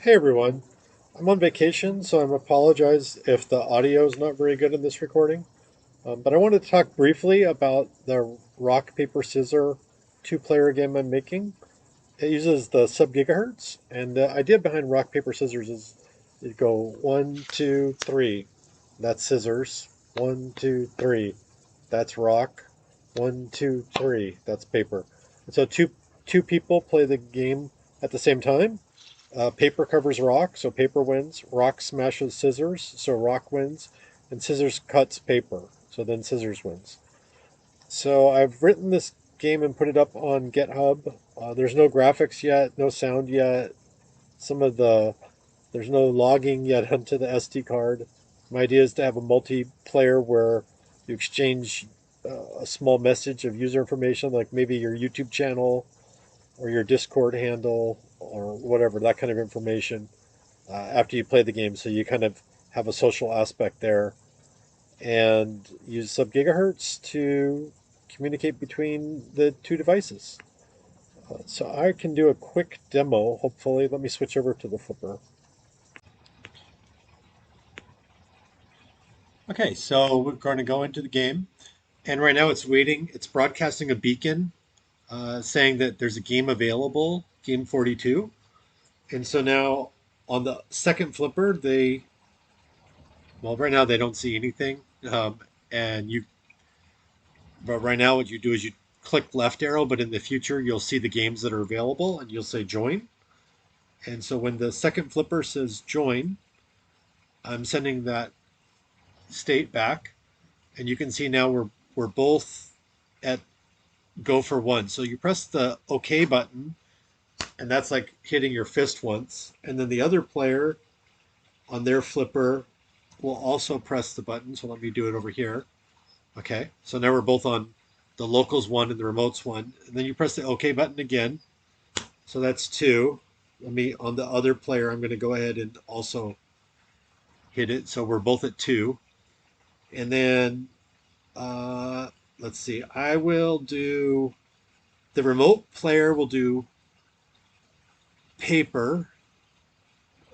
Hey everyone, I'm on vacation, so I apologize if the audio is not very good in this recording. But I wanted to talk briefly about the rock, paper, scissors two-player game I'm making. It uses the subgigahertz, and the idea behind rock, paper, scissors is you go one, two, three, that's scissors. One, two, three, that's rock. One, two, three, that's paper. And so two people play the game at the same time. Paper covers rock, so paper wins. Rock smashes scissors, so rock wins. And scissors cuts paper, so then scissors wins. So I've written this game and put it up on GitHub. There's no graphics yet, no sound yet. Some of the There's no logging yet onto the SD card. My idea is to have a multiplayer where you exchange a small message of user information, like maybe your YouTube channel or your Discord handle or whatever, that kind of information after you play the game. So you kind of have a social aspect there and use sub-gigahertz to communicate between the two devices. So I can do a quick demo, hopefully. Let me switch over to the flipper. Okay, so we're going to go into the game. And right now it's waiting. It's broadcasting a beacon saying that there's a game available, game 42. And so now on the second flipper, well, right now they don't see anything. And you, but right now what you do is you click left arrow, but in the future you'll see the games that are available and you'll say join. And so when the second flipper says join, I'm sending that state back. And you can see now we're both at go for one. So you press the OK button, and that's like hitting your fist once. And then the other player on their flipper will also press the button. So let me do it over here. Okay. So now we're both on the locals one and the remotes one. And then you press the OK button again. So that's two. Let me, on the other player, I'm going to go ahead and also hit it. So we're both at two. And then let's see. I will do the remote player will do paper.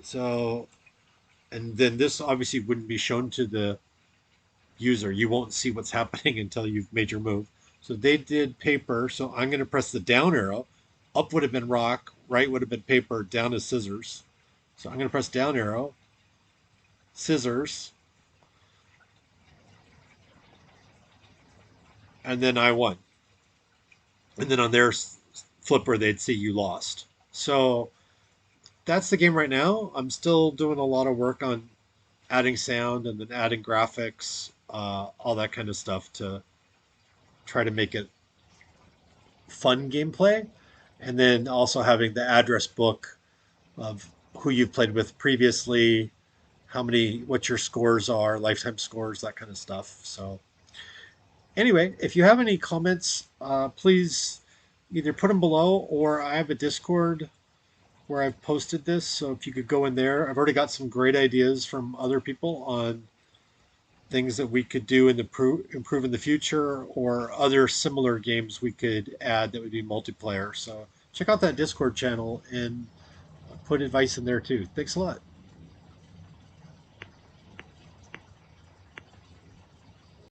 So, and then this obviously wouldn't be shown to the user. You won't see what's happening until you've made your move. So they did paper. So I'm going to press the down arrow. Up would have been rock, right would have been paper, down is scissors. So I'm going to press down arrow, scissors, and then I won. And then on their flipper, they'd see you lost. So that's the game right now. I'm still doing a lot of work on adding sound and then adding graphics, all that kind of stuff to try to make it fun gameplay. And then also having the address book of who you've played with previously, what your scores are, lifetime scores, that kind of stuff. So, anyway, if you have any comments, please either put them below or I have a Discord where I've posted this. So, if you could go in there, I've already got some great ideas from other people on things that we could do in improve in the future or other similar games we could add that would be multiplayer. So check out that Discord channel and put advice in there too. Thanks a lot.